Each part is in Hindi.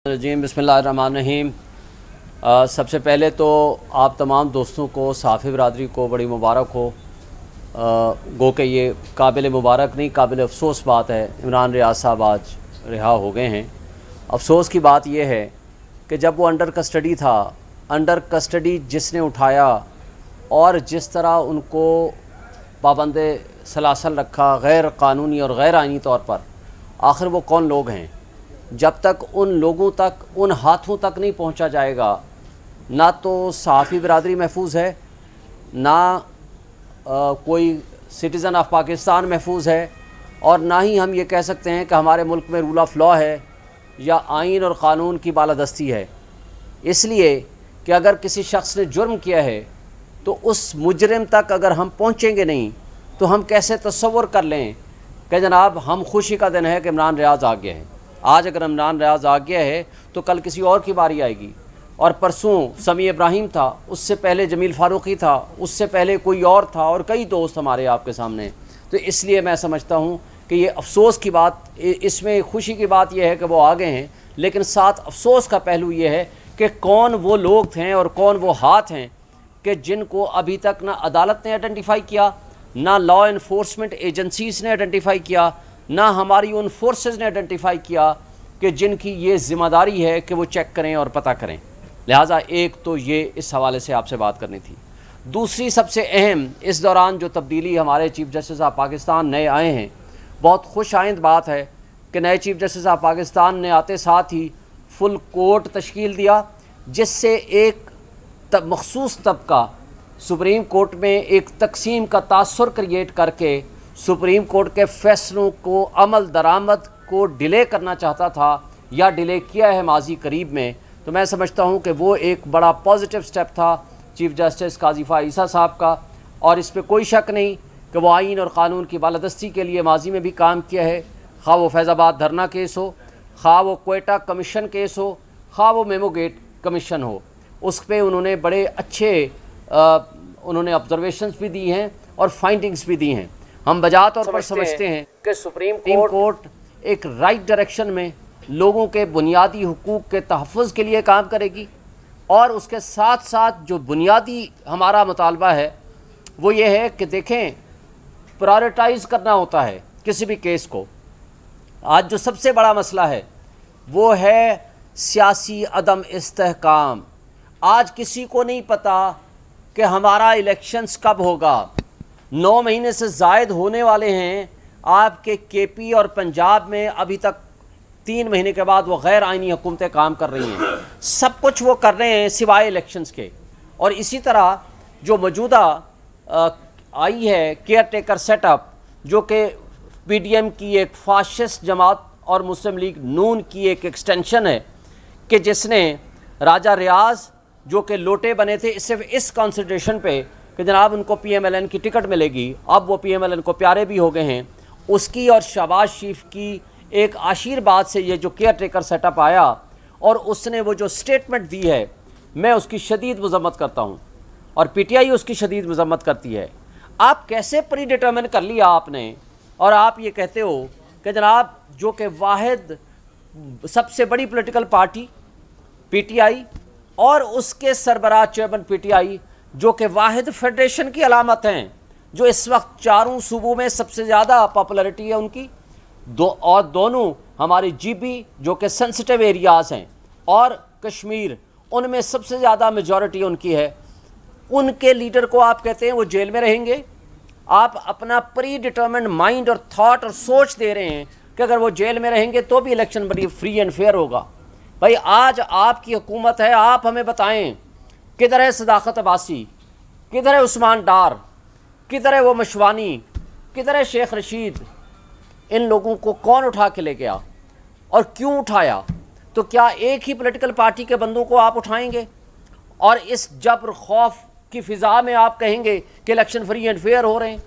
रजीम बिस्मिल्लाहिर्रहमानिर्रहीम। सबसे पहले तो आप तमाम दोस्तों को, साफ़ी बरादरी को बड़ी मुबारक हो। गो कि ये काबिल मुबारक नहीं, काबिल अफसोस बात है, इमरान रियाज साहब आज रिहा हो गए हैं। अफसोस की बात यह है कि जब वो अंडर कस्टडी था, अंडर कस्टडी जिसने उठाया और जिस तरह उनको पाबंद सलासल रखा गैर कानूनी और गैर आइनी तौर पर, आखिर वो कौन लोग हैं? जब तक उन लोगों तक, उन हाथों तक नहीं पहुंचा जाएगा, ना तो सहाफ़ी बरादरी महफूज है, ना कोई सिटीज़न ऑफ पाकिस्तान महफूज है, और ना ही हम ये कह सकते हैं कि हमारे मुल्क में रूल ऑफ लॉ है या आइन और क़ानून की बालादस्ती है। इसलिए कि अगर किसी शख्स ने जुर्म किया है तो उस मुजरिम तक अगर हम पहुँचेंगे नहीं तो हम कैसे तसव्वुर कर लें कि जनाब हम खुशी का दिन है कि इमरान रियाज आ गया है। आज अगर इमरान रियाज आ गया है तो कल किसी और की बारी आएगी, और परसों समी इब्राहिम था, उससे पहले जमील फ़ारूकी था, उससे पहले कोई और था, और कई दोस्त हमारे आपके सामने। तो इसलिए मैं समझता हूँ कि ये अफसोस की बात, इसमें खुशी की बात यह है कि वो आ गए हैं, लेकिन साथ अफसोस का पहलू ये है कि कौन वो लोग थे और कौन वो हाथ हैं कि जिनको अभी तक ना अदालत ने आइडेंटिफाई किया, ना लॉ इन्फोर्समेंट एजेंसीज़ ने आइडेंटिफाई किया, ना हमारी उन फोर्सेस ने आइडेंटिफाई किया कि जिनकी ये ज़िम्मेदारी है कि वो चेक करें और पता करें। लिहाजा एक तो ये इस हवाले से आपसे बात करनी थी। दूसरी सबसे अहम, इस दौरान जो तब्दीली हमारे चीफ़ जस्टिस ऑफ पाकिस्तान नए आए हैं, बहुत खुश आइंद बात है कि नए चीफ़ जस्टिस ऑफ पाकिस्तान ने आते साथ ही फुल कोर्ट तश्कील दिया, जिससे एक मखसूस तबका सुप्रीम कोर्ट में एक तकसीम का तासुर क्रिएट करके सुप्रीम कोर्ट के फ़ैसलों को, अमल दरामद को डिले करना चाहता था या डिले किया है माजी करीब में। तो मैं समझता हूँ कि वो एक बड़ा पॉजिटिव स्टेप था चीफ़ जस्टिस काजी फ़ाइज़ा साहब का, और इस पर कोई शक नहीं कि वो आइन और क़ानून की बालादस्ती के लिए माजी में भी काम किया है। खा वो फैज़ाबाद धरना केस हो, खा वो कोयटा कमीशन केस हो, खा वो मेमो गेट कमीशन हो, उस पर उन्होंने बड़े अच्छे उन्होंने ऑब्जर्वेशंस भी दी हैं और फाइंडिंग्स भी दी हैं। हम बजा तौर पर समझते हैं कि सुप्रीम कोर्ट एक राइट डायरेक्शन में लोगों के बुनियादी हुकूक के तहफ़्फ़ुज़ के लिए काम करेगी, और उसके साथ साथ जो बुनियादी हमारा मुतालबा है वो ये है कि देखें, प्रायोरिटाइज़ करना होता है किसी भी केस को। आज जो सबसे बड़ा मसला है वो है सियासी अदम इस्तेहकाम। आज किसी को नहीं पता कि हमारा इलेक्शंस कब होगा। 9 महीने से ज़ायद होने वाले हैं आपके केपी और पंजाब में, अभी तक 3 महीने के बाद वो गैर आइनी हुकूमतें काम कर रही हैं। सब कुछ वो कर रहे हैं सिवाय इलेक्शंस के। और इसी तरह जो मौजूदा आई है केयर टेकर सेटअप, जो कि पीडीएम की एक फाशिस्ट जमात और मुस्लिम लीग नून की एक एक्सटेंशन है, कि जिसने राजा रियाज जो कि लोटे बने थे सिर्फ इस कंसिडरेशन पे कि जनाब उनको पीएमएलएन की टिकट मिलेगी, अब वो पीएमएलएन को प्यारे भी हो गए हैं, उसकी और शहबाज शरीफ की एक आशीर्वाद से ये जो केयर टेकर सेटअप आया, और उसने वो जो स्टेटमेंट दी है, मैं उसकी शदीद मज़म्मत करता हूँ और पीटीआई उसकी शदीद मज़म्मत करती है। आप कैसे प्री डिटर्मिन कर लिया आपने, और आप ये कहते हो कि जनाब जो कि वाहिद सबसे बड़ी पॉलिटिकल पार्टी पीटीआई और उसके सरबराह चेयरमैन पीटीआई, जो कि वाहिद फेडरेशन की अलामत हैं, जो इस वक्त चारों सूबों में सबसे ज़्यादा पॉपुलैरिटी है उनकी, और दोनों हमारे जीबी जो कि सेंसिटिव एरियाज़ हैं और कश्मीर, उनमें सबसे ज़्यादा मेजॉरिटी उनकी है, उनके लीडर को आप कहते हैं वो जेल में रहेंगे। आप अपना प्री डिटर्मिन्ड माइंड और थॉट और सोच दे रहे हैं कि अगर वो जेल में रहेंगे तो भी इलेक्शन बड़ी फ्री एंड फेयर होगा। भाई आज आपकी हुकूमत है, आप हमें बताएं किधर है सदाकत अब्बासी, किधर है उस्मान डार, किधर है वो मशवानी, किधर है शेख रशीद? इन लोगों को कौन उठा के ले गया और क्यों उठाया? तो क्या एक ही पॉलिटिकल पार्टी के बंदों को आप उठाएंगे और इस जबर खौफ की फ़िज़ा में आप कहेंगे कि इलेक्शन फ्री एंड फेयर हो रहे हैं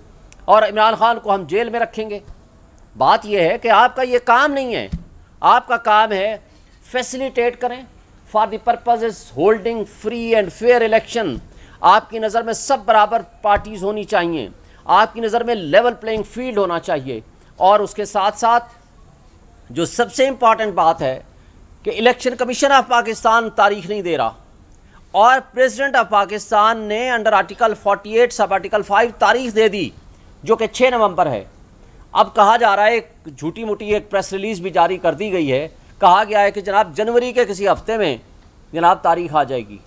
और इमरान खान को हम जेल में रखेंगे? बात यह है कि आपका ये काम नहीं है। आपका काम है फैसिलिटेट करें for the purpose holding free and fair election. आपकी नज़र में सब बराबर पार्टीज़ होनी चाहिए, आपकी नज़र में लेवल प्लेइंग फील्ड होना चाहिए, और उसके साथ साथ जो सबसे इम्पॉर्टेंट बात है कि इलेक्शन कमीशन ऑफ पाकिस्तान तारीख नहीं दे रहा और प्रेसिडेंट ऑफ पाकिस्तान ने अंडर आर्टिकल 48 सब आर्टिकल 5 तारीख दे दी जो कि 6 नवंबर है। अब कहा जा रहा है, एक झूठी मूठी एक प्रेस रिलीज़ भी जारी कर दी गई है, कहा गया है कि जनाब जनवरी के किसी हफ्ते में जनाब तारीख आ जाएगी।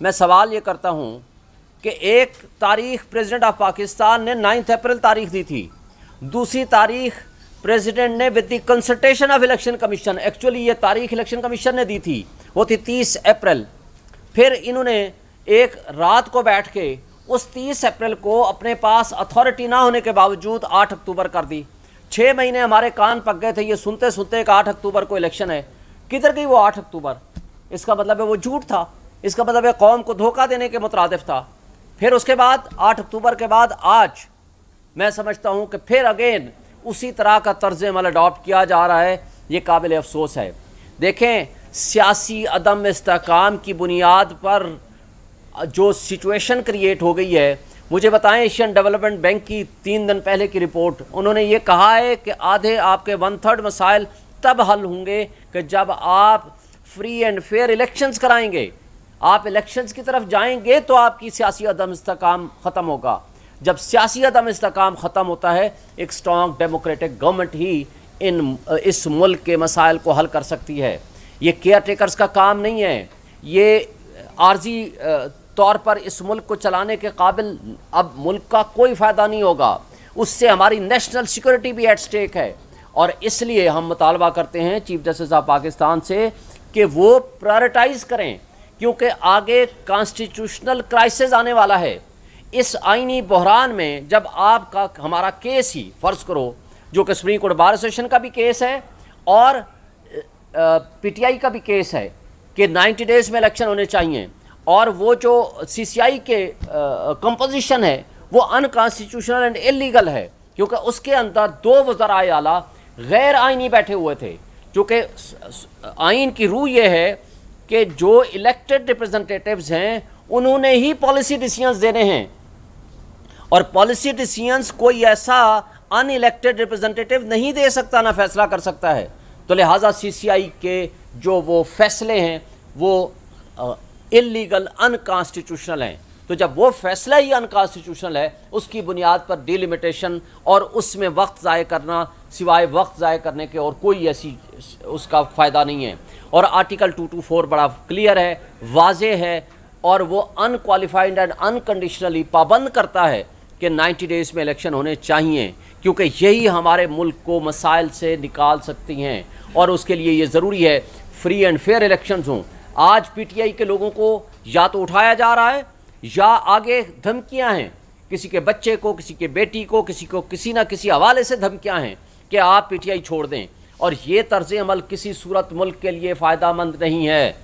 मैं सवाल ये करता हूँ कि एक तारीख प्रेसिडेंट ऑफ पाकिस्तान ने 9 अप्रैल तारीख दी थी, दूसरी तारीख प्रेसिडेंट ने with the consultation of election commission, actually ये तारीख इलेक्शन कमीशन ने दी थी, वो थी 30 अप्रैल। फिर इन्होंने एक रात को बैठ के उस 30 अप्रैल को अपने पास अथॉरिटी ना होने के बावजूद 8 अक्टूबर कर दी। 6 महीने हमारे कान पक गए थे ये सुनते सुनते कि 8 अक्टूबर को इलेक्शन है। किधर गई वो 8 अक्टूबर? इसका मतलब है वो झूठ था, इसका मतलब है कौम को धोखा देने के मुतरादिफ था। फिर उसके बाद 8 अक्टूबर के बाद आज मैं समझता हूँ कि फिर अगेन उसी तरह का तर्ज अमल अडॉप्ट किया जा रहा है। ये काबिल अफसोस है। देखें, सियासी अदम इस्तेहकाम की बुनियाद पर जो सिचुएशन क्रिएट हो गई है, मुझे बताएं एशियन डेवलपमेंट बैंक की 3 दिन पहले की रिपोर्ट, उन्होंने ये कहा है कि आधे आपके 1/3 मसाइल तब हल होंगे कि जब आप फ्री एंड फेयर इलेक्शंस कराएंगे। आप इलेक्शंस की तरफ जाएंगे तो आपकी सियासी अदम इस्तेहकाम ख़त्म होगा। जब सियासी अदम इस्तेहकाम ख़त्म होता है, एक स्ट्रॉन्ग डेमोक्रेटिक गवर्नमेंट ही इस मुल्क के मसाइल को हल कर सकती है। ये केयर टेकर्स का काम नहीं है, ये आर्जी तौर पर इस मुल्क को चलाने के काबिल अब मुल्क का कोई फ़ायदा नहीं होगा। उससे हमारी नेशनल सिक्योरिटी भी एट स्टेक है और इसलिए हम मुतालबा करते हैं चीफ जस्टिस ऑफ पाकिस्तान से कि वो प्रायोरिटाइज़ करें, क्योंकि आगे कॉन्स्टिट्यूशनल क्राइसिस आने वाला है। इस आइनी बहरान में जब आपका हमारा केस ही फ़र्ज़ करो, जो कि सुप्रीम कोर्ट बार एसोसिएशन का भी केस है और पीटीआई का भी केस है कि 90 डेज़ में इलेक्शन होने चाहिए, और वो जो सीसीआई के कंपोजिशन है वो अनकॉन्स्टिट्यूशनल एंड इलीगल है, क्योंकि उसके अंदर 2 वज़राए आला गैर आइनी बैठे हुए थे। चूँकि आइन की रूह ये है कि जो इलेक्टेड रिप्रेजेंटेटिव्स हैं उन्होंने ही पॉलिसी डिसीजंस देने हैं, और पॉलिसी डिसीजंस कोई ऐसा अनइलेक्टेड रिप्रेजेंटेटिव नहीं दे सकता, ना फैसला कर सकता है। तो लिहाजा सीसीआई के जो वो फैसले हैं वो इलीगल अनकॉन्स्टिट्यूशनल हैं। तो जब वो फैसला ही अनकॉन्स्टिट्यूशनल है, उसकी बुनियाद पर डिलिमिटेशन और उसमें वक्त ज़ाय करना सिवाय वक्त ज़ाय करने के और कोई ऐसी उसका फ़ायदा नहीं है। और आर्टिकल 224 बड़ा क्लियर है, वाज़े है, और वो अनक्वालिफाइड एंड अनकंडीशनली पाबंद करता है कि 90 डेज़ में इलेक्शन होने चाहिए, क्योंकि यही हमारे मुल्क को मसाइल से निकाल सकती हैं, और उसके लिए ये ज़रूरी है फ्री एंड फेयर इलेक्शंस हों। आज पीटीआई के लोगों को या तो उठाया जा रहा है या आगे धमकियां हैं, किसी के बच्चे को, किसी के बेटी को, किसी ना किसी हवाले से धमकियां हैं कि आप पीटीआई छोड़ दें, और ये तर्ज अमल किसी सूरत मुल्क के लिए फ़ायदामंद नहीं है।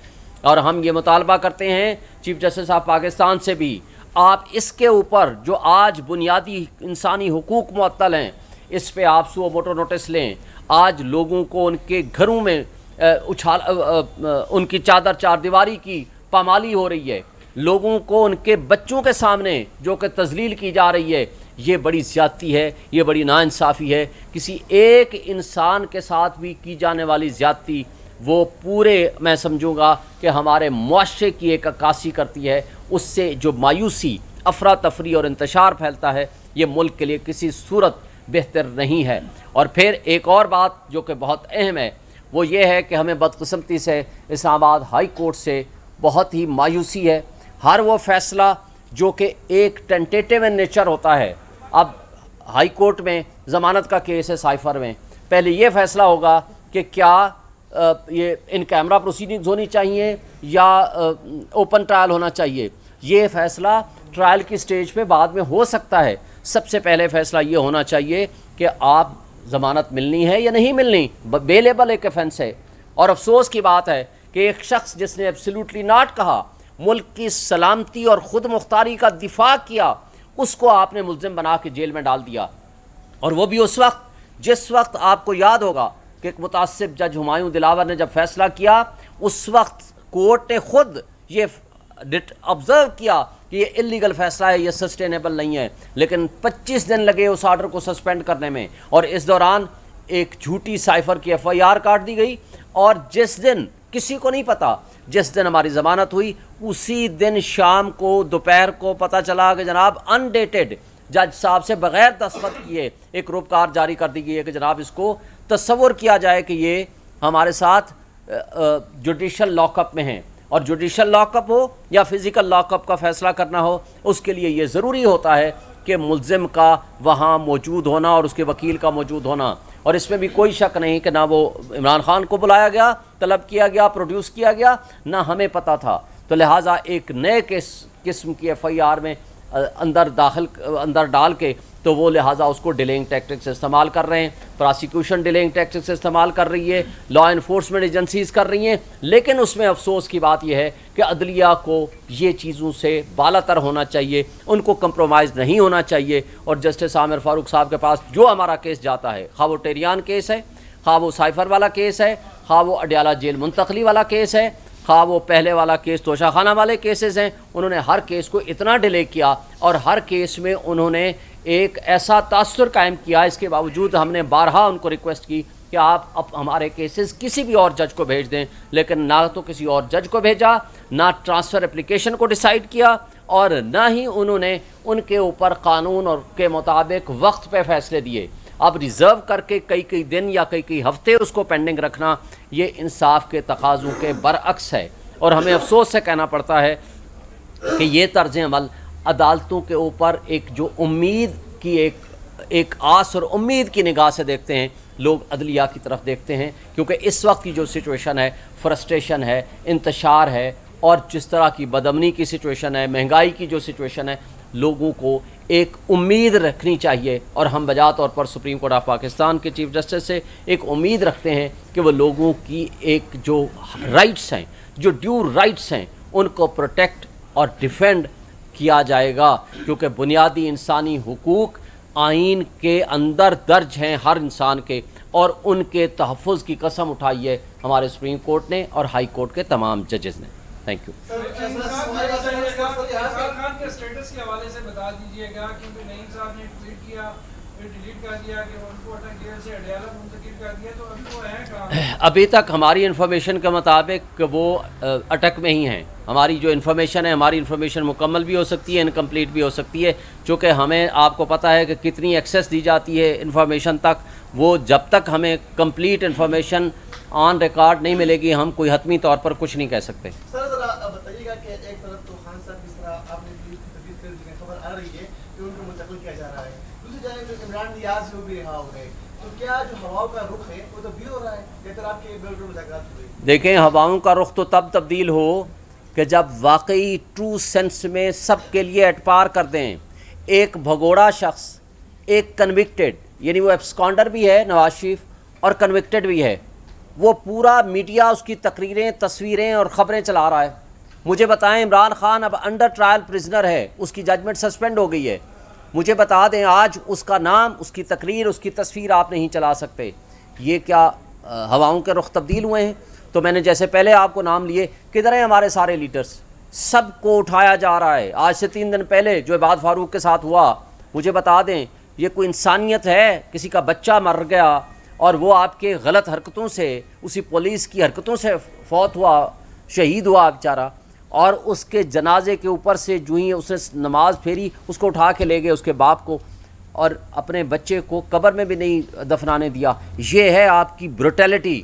और हम ये मुतालबा करते हैं चीफ जस्टिस ऑफ पाकिस्तान से भी, आप इसके ऊपर जो आज बुनियादी इंसानी हुकूक मुअत्तल हैं, इस पे आप सुओ मोटो नोटिस लें। आज लोगों को उनके घरों में उनकी चादर चारदीवारी की पामाली हो रही है, लोगों को उनके बच्चों के सामने जो कि तजलील की जा रही है, ये बड़ी ज़्यादती है, ये बड़ी नाइंसाफ़ी है। किसी एक इंसान के साथ भी की जाने वाली ज़्यादती वो पूरे मैं समझूंगा कि हमारे मुआशरे की एक अक्कासी करती है। उससे जो मायूसी, अफरा तफरी और इंतशार फैलता है, ये मुल्क के लिए किसी सूरत बेहतर नहीं है। और फिर एक और बात जो कि बहुत अहम है, वो ये है कि हमें बदकिस्मती से इस्लामाबाद हाई कोर्ट से बहुत ही मायूसी है। हर वो फ़ैसला जो कि एक टेंटेटिव इन नेचर होता है, अब हाई कोर्ट में ज़मानत का केस है साइफ़र में, पहले ये फ़ैसला होगा कि क्या ये इन कैमरा प्रोसीडिंग्स होनी चाहिए या ओपन ट्रायल होना चाहिए। ये फ़ैसला ट्रायल की स्टेज पे बाद में हो सकता है। सबसे पहले फ़ैसला ये होना चाहिए कि आप ज़मानत मिलनी है या नहीं मिलनी, बेलेबल एक ऑफेंस है। और अफसोस की बात है कि एक शख्स जिसने एब्सोल्युटली नॉट कहा, मुल्क की सलामती और ख़ुद मुख्तारी का दिफा किया, उसको आपने मुल्ज़िम बना के जेल में डाल दिया। और वो भी उस वक्त जिस वक्त आपको याद होगा कि एक मुतासिब जज हुमायूं दिलावर ने जब फैसला किया, उस वक्त कोर्ट ने ख़ुद ये ऑब्ज़र्व किया कि ये इलीगल फ़ैसला है, ये सस्टेनेबल नहीं है। लेकिन 25 दिन लगे उस आर्डर को सस्पेंड करने में, और इस दौरान एक झूठी साइफ़र की FIR काट दी गई। और जिस दिन किसी को नहीं पता। जिस दिन हमारी ज़मानत हुई उसी दिन शाम को दोपहर को पता चला कि जनाब अनडेटेड जज साहब से बग़ैर दस्तखत किए एक रूपकार जारी कर दी गई है कि जनाब इसको तस्वुर किया जाए कि ये हमारे साथ जुडिशल लॉकअप में हैं, और जुडिशल लॉकअप हो या फिज़िकल लॉकअप का फ़ैसला करना हो उसके लिए ये ज़रूरी होता है कि मुल्ज़िम का वहाँ मौजूद होना और उसके वकील का मौजूद होना। और इसमें भी कोई शक नहीं कि ना वो इमरान खान को बुलाया गया, तलब किया गया, प्रोड्यूस किया गया, ना हमें पता था। तो लिहाजा एक नए किस्म की FIR में अंदर डाल के तो वो लिहाजा उसको डिलेइंग टैक्टिक्स इस्तेमाल कर रहे हैं, प्रोसिक्यूशन डिलेइंग टैक्टिक्स इस्तेमाल कर रही है, लॉ इन्फोर्समेंट एजेंसीज़ कर रही हैं। लेकिन उसमें अफसोस की बात यह है कि अदलिया को ये चीज़ों से बालातर होना चाहिए, उनको कंप्रोमाइज़ नहीं होना चाहिए। और जस्टिस आमिर फ़ारूक साहब के पास जो हमारा केस जाता है, खा वो टेरियान केस है, खा वो साइफ़र वाला केस है, खा वो अडयाला जेल मुंतकली वाला केस है, खा वो पहले वाला केस तोशाखाना वाले केसेस हैं, उन्होंने हर केस को इतना डिले किया और हर केस में उन्होंने एक ऐसा तासुर कायम किया। इसके बावजूद हमने बारहा उनको रिक्वेस्ट की कि आप अब हमारे केसेस किसी भी और जज को भेज दें, लेकिन ना तो किसी और जज को भेजा, ना ट्रांसफ़र एप्लीकेशन को डिसाइड किया, और ना ही उन्होंने उनके ऊपर कानून और के मुताबिक वक्त पे फ़ैसले दिए। अब रिज़र्व करके कई दिन या कई हफ्ते उसको पेंडिंग रखना ये इंसाफ के तकाज़ों के बरअक्स है। और हमें अफसोस से कहना पड़ता है कि ये तर्ज़ अमल अदालतों के ऊपर एक जो उम्मीद की एक आस और उम्मीद की निगाह से देखते हैं, लोग अदलिया की तरफ देखते हैं। क्योंकि इस वक्त की जो सिचुएशन है, फ्रस्ट्रेशन है, इंतशार है, और जिस तरह की बदअमनी की सिचुएशन है, महंगाई की जो सिचुएशन है, लोगों को एक उम्मीद रखनी चाहिए। और हम बजा तौर पर सुप्रीम कोर्ट ऑफ पाकिस्तान के चीफ जस्टिस से एक उम्मीद रखते हैं कि वो लोगों की एक जो राइट्स हैं, जो ड्यू राइट्स हैं, उनको प्रोटेक्ट और डिफेंड किया जाएगा। क्योंकि बुनियादी इंसानी हुकूक आइन के अंदर दर्ज हैं हर इंसान के, और उनके तहफ़्फ़ुज़ की कसम उठाई है हमारे सुप्रीम कोर्ट ने और हाई कोर्ट के तमाम जजेस ने। Thank you. स्टेटस के हवाले से बता दीजिएगा, क्योंकि नईम साहब ने ट्वीट किया फिर डिलीट कर दिया कि उनको अटक जेल से अडयाला मुंतकिल कर दिया, तो अभी वो है कहाँ? अभी तक हमारी इन्फॉर्मेशन के मुताबिक वो अटक में ही हैं। हमारी जो इन्फॉर्मेशन है, हमारी इन्फॉर्मेशन मुकम्मल भी हो सकती है, इनकम्प्लीट भी हो सकती है। चूँकि हमें आपको पता है कि कितनी एक्सेस दी जाती है इन्फॉर्मेशन तक, वो जब तक हमें कंप्लीट इन्फॉर्मेशन ऑन रिकॉर्ड नहीं मिलेगी हम कोई हतमी तौर पर कुछ नहीं कह सकते। सर ज़रा बताइएगा कि एक तरफ तो खान साहब जिस तरह आपने कर दी खबर आ रही है कि उनको मुंतकिल किया जा रहा है, दूसरी जानब इमरान नियाज़ वो भी रिहा हो गए, तो क्या जो हवाओं का रुख है वो तब्दील हो रहा है? बेहतर आपके बिल्कुल मुज़ाकरात हुए। देखें, हवाओं का रुख तो तब तब्दील हो कि जब वाकई ट्रू सेंस में सब के लिए एटपार कर दें। एक भगोड़ा शख्स, एक कन्विक्टेड, यानी वो एब्सकॉन्डर भी है नवाज शरीफ और कन्विक्टेड भी है, वो पूरा मीडिया उसकी तकरीरें, तस्वीरें और ख़बरें चला रहा है। मुझे बताएं, इमरान खान अब अंडर ट्रायल प्रिजनर है, उसकी जजमेंट सस्पेंड हो गई है। मुझे बता दें, आज उसका नाम, उसकी तकरीर, उसकी तस्वीर आप नहीं चला सकते। ये क्या हवाओं के रुख तब्दील हुए हैं? तो मैंने जैसे पहले आपको नाम लिए, किधर हैं हमारे सारे लीडर्स? सबको उठाया जा रहा है। आज से 3 दिन पहले जो इबाद फारूक के साथ हुआ, मुझे बता दें, ये कोई इंसानियत है? किसी का बच्चा मर गया और वो आपके गलत हरकतों से, उसी पुलिस की हरकतों से फौत हुआ, शहीद हुआ बेचारा, और उसके जनाजे के ऊपर से जो ही उसने नमाज फेरी, उसको उठा के ले गए उसके बाप को, और अपने बच्चे को कब्र में भी नहीं दफनाने दिया। ये है आपकी ब्रुटैलिटी।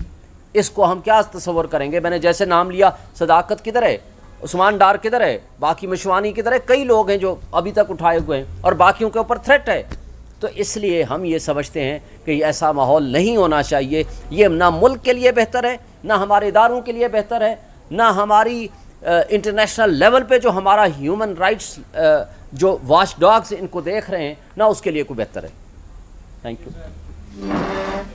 इसको हम क्या तस्वर करेंगे? मैंने जैसे नाम लिया, सदाकत किधर है, उस्मान डार किधर है, बाकी मशवानी किधर है? कई लोग हैं जो अभी तक उठाए हुए हैं और बाकियों के ऊपर थ्रेट है। तो इसलिए हम ये समझते हैं कि ऐसा माहौल नहीं होना चाहिए। ये ना मुल्क के लिए बेहतर है, ना हमारे इदारों के लिए बेहतर है, ना हमारी इंटरनेशनल लेवल पे जो हमारा ह्यूमन राइट्स जो वॉच डॉग्स इनको देख रहे हैं, ना उसके लिए कोई बेहतर है। Thank you.